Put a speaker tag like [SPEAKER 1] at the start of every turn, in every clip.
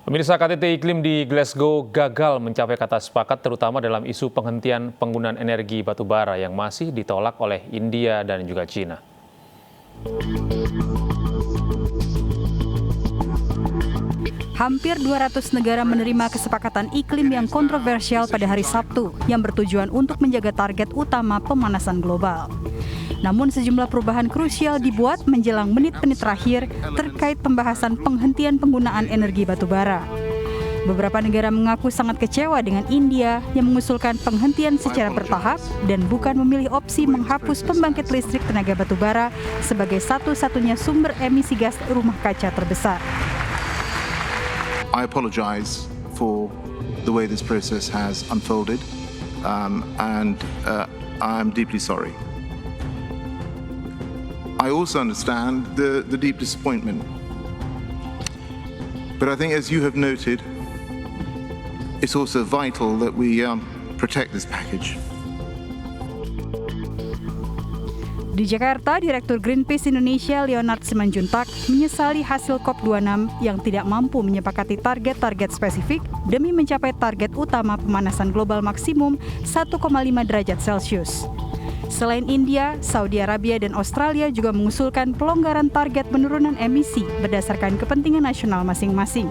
[SPEAKER 1] Pemirsa, KTT iklim di Glasgow gagal mencapai kata sepakat terutama dalam isu penghentian penggunaan energi batu bara yang masih ditolak oleh India dan juga China.
[SPEAKER 2] Hampir 200 negara menerima kesepakatan iklim yang kontroversial pada hari Sabtu yang bertujuan untuk menjaga target utama pemanasan global. Namun sejumlah perubahan krusial dibuat menjelang menit-menit terakhir terkait pembahasan penghentian penggunaan energi batu bara. Beberapa negara mengaku sangat kecewa dengan India yang mengusulkan penghentian secara bertahap dan bukan memilih opsi menghapus pembangkit listrik tenaga batu bara sebagai satu-satunya sumber emisi gas rumah kaca terbesar.
[SPEAKER 3] I apologize for the way this process has unfolded, and I'm deeply sorry. I also understand the deep disappointment. But I think, as you have noted, it's also vital that we protect this package.
[SPEAKER 2] Di Jakarta, Direktur Greenpeace Indonesia Leonard Simanjuntak menyesali hasil COP26 yang tidak mampu menyepakati target-target spesifik demi mencapai target utama pemanasan global maksimum 1,5 derajat Celcius. Selain India, Saudi Arabia dan Australia juga mengusulkan pelonggaran target penurunan emisi berdasarkan kepentingan nasional masing-masing.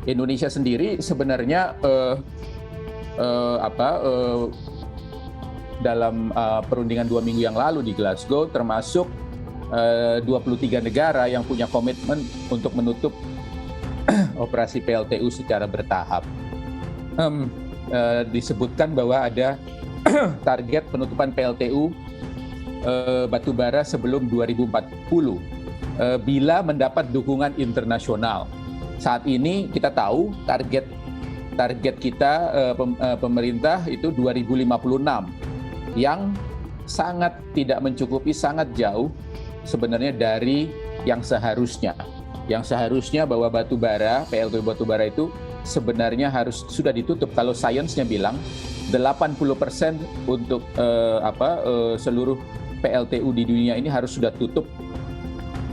[SPEAKER 4] Indonesia sendiri sebenarnya dalam perundingan 2 minggu yang lalu di Glasgow termasuk 23 negara yang punya komitmen untuk menutup operasi PLTU secara bertahap. Disebutkan bahwa ada target penutupan PLTU batubara sebelum 2040 bila mendapat dukungan internasional. Saat ini kita tahu target kita pemerintah itu 2056 yang sangat tidak mencukupi, sangat jauh sebenarnya dari yang seharusnya. Yang seharusnya bahwa PLTU batubara itu sebenarnya harus sudah ditutup. Kalau sainsnya bilang 80% untuk seluruh PLTU di dunia ini harus sudah tutup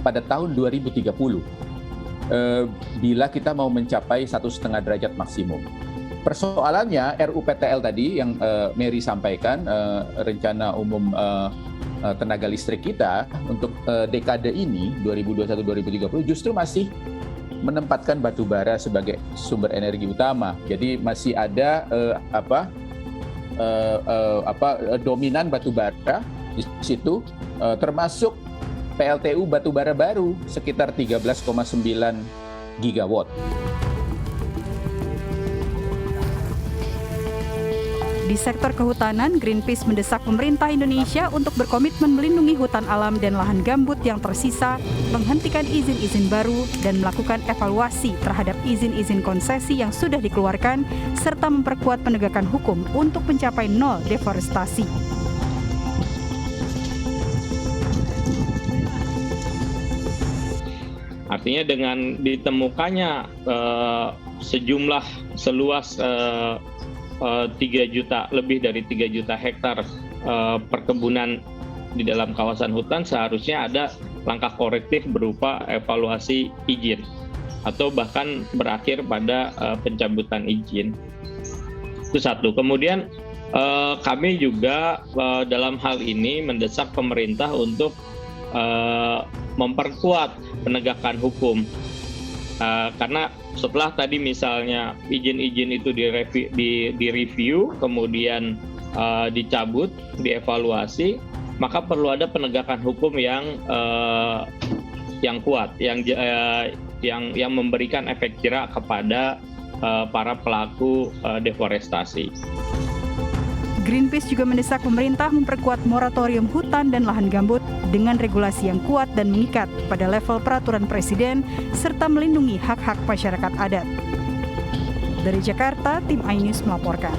[SPEAKER 4] pada tahun 2030. Bila kita mau mencapai 1,5 derajat maksimum. Persoalannya RUPTL tadi yang Mary sampaikan, rencana umum tenaga listrik kita untuk dekade ini 2021-2030 justru masih menempatkan batu bara sebagai sumber energi utama. Jadi masih ada dominan batu bara di situ, termasuk PLTU batu bara baru sekitar 13,9 gigawatt.
[SPEAKER 2] Di sektor kehutanan, Greenpeace mendesak pemerintah Indonesia untuk berkomitmen melindungi hutan alam dan lahan gambut yang tersisa, menghentikan izin-izin baru, dan melakukan evaluasi terhadap izin-izin konsesi yang sudah dikeluarkan, serta memperkuat penegakan hukum untuk mencapai nol deforestasi.
[SPEAKER 5] Artinya dengan ditemukannya seluas 3 juta, lebih dari 3 juta hektar perkebunan di dalam kawasan hutan, seharusnya ada langkah korektif berupa evaluasi izin atau bahkan berakhir pada pencabutan izin. Itu satu. Kemudian kami juga dalam hal ini mendesak pemerintah untuk memperkuat penegakan hukum. Karena setelah tadi misalnya izin-izin itu direview, kemudian dicabut, dievaluasi, maka perlu ada penegakan hukum yang kuat, yang memberikan efek jera kepada para pelaku deforestasi.
[SPEAKER 2] Greenpeace juga mendesak pemerintah memperkuat moratorium hutan dan lahan gambut dengan regulasi yang kuat dan mengikat pada level peraturan presiden serta melindungi hak-hak masyarakat adat. Dari Jakarta, tim iNews melaporkan.